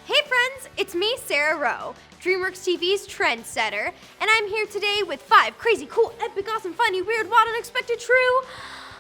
Hey friends, it's me, Sara Rowe, DreamWorks TV's trendsetter, and I'm here today with 5 crazy, cool, epic, awesome, funny, weird, wild, unexpected, true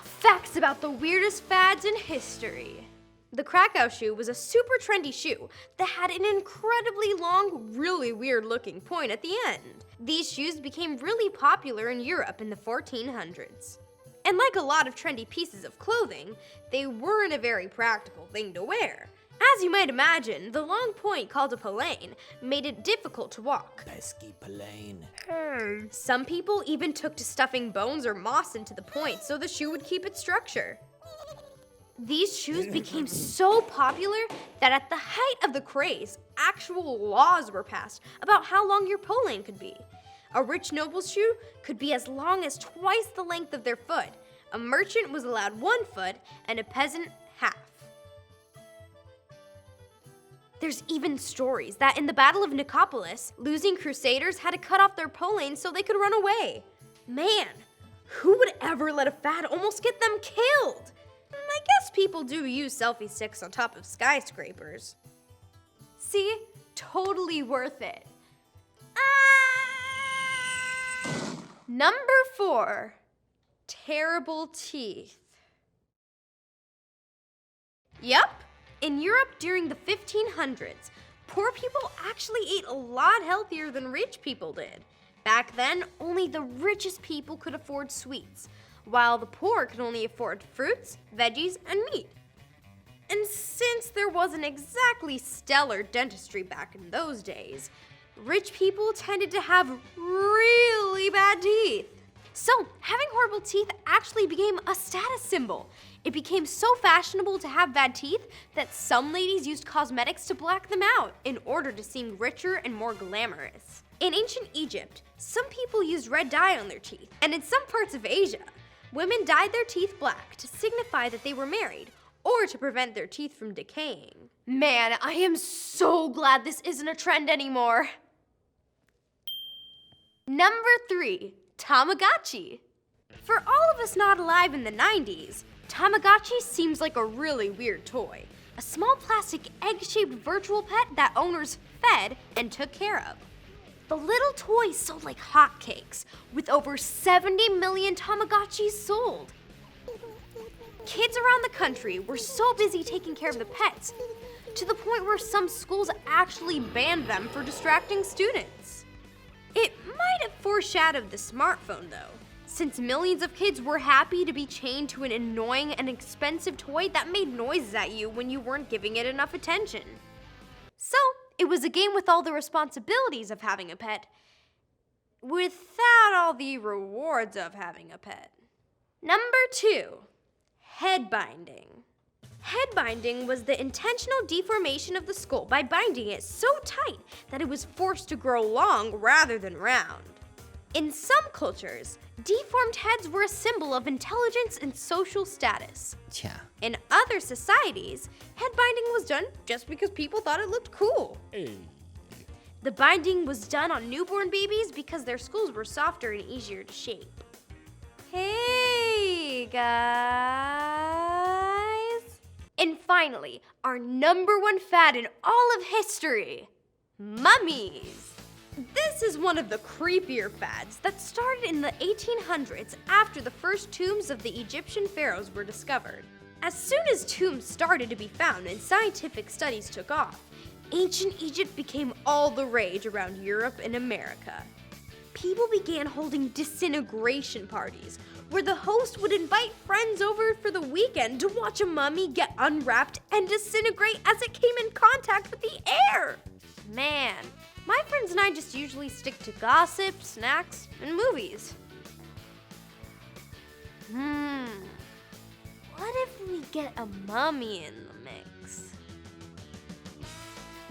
facts about the weirdest fads in history. The Cracow Shoe was a super trendy shoe that had an incredibly long, really weird looking point at the end. These shoes became really popular in Europe in the 1400s. And like a lot of trendy pieces of clothing, they weren't a very practical thing to wear. As you might imagine, the long point called a pelaine made it difficult to walk. Pesky pelaine. Some people even took to stuffing bones or moss into the point so the shoe would keep its structure. These shoes became so popular that at the height of the craze, actual laws were passed about how long your pelaine could be. A rich noble's shoe could be as long as twice the length of their foot. A merchant was allowed 1 foot and a peasant half. There's even stories that in the Battle of Nicopolis, losing crusaders had to cut off their polaines so they could run away. Man, who would ever let a fad almost get them killed? I guess people do use selfie sticks on top of skyscrapers. See? Totally worth it. Number 4, terrible teeth. Yup. In Europe during the 1500s, poor people actually ate a lot healthier than rich people did. Back then, only the richest people could afford sweets, while the poor could only afford fruits, veggies, and meat. And since there wasn't exactly stellar dentistry back in those days, rich people tended to have really bad teeth. So, having horrible teeth actually became a status symbol. It became so fashionable to have bad teeth that some ladies used cosmetics to black them out in order to seem richer and more glamorous. In ancient Egypt, some people used red dye on their teeth, and in some parts of Asia, women dyed their teeth black to signify that they were married or to prevent their teeth from decaying. Man, I am so glad this isn't a trend anymore. Number 3. Tamagotchi. For all of us not alive in the 90s, Tamagotchi seems like a really weird toy. A small plastic egg-shaped virtual pet that owners fed and took care of. The little toy sold like hotcakes, with over 70 million Tamagotchis sold. Kids around the country were so busy taking care of the pets, to the point where some schools actually banned them for distracting students. It might have foreshadowed the smartphone though, since millions of kids were happy to be chained to an annoying and expensive toy that made noises at you when you weren't giving it enough attention. So, it was a game with all the responsibilities of having a pet, without all the rewards of having a pet. Number 2, head binding. Head binding was the intentional deformation of the skull by binding it so tight that it was forced to grow long rather than round. In some cultures, deformed heads were a symbol of intelligence and social status. In other societies, head binding was done just because people thought it looked cool. The binding was done on newborn babies because their skulls were softer and easier to shape. Hey guys! And finally, our number 1 fad in all of history, mummies. This is one of the creepier fads that started in the 1800s after the first tombs of the Egyptian pharaohs were discovered. As soon as tombs started to be found and scientific studies took off, ancient Egypt became all the rage around Europe and America. People began holding disintegration parties, where the host would invite friends over for the weekend to watch a mummy get unwrapped and disintegrate as it came in contact with the air. Man, my friends and I just usually stick to gossip, snacks, and movies. What if we get a mummy in the mix?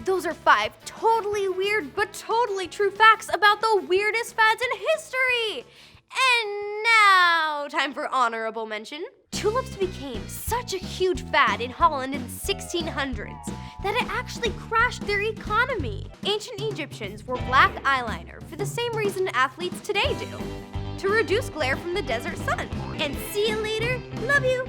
Those are 5 totally weird but totally true facts about the weirdest fads in history. And now, time for honorable mention. Tulips became such a huge fad in Holland in the 1600s that it actually crashed their economy. Ancient Egyptians wore black eyeliner for the same reason athletes today do, to reduce glare from the desert sun. And see you later. Love you.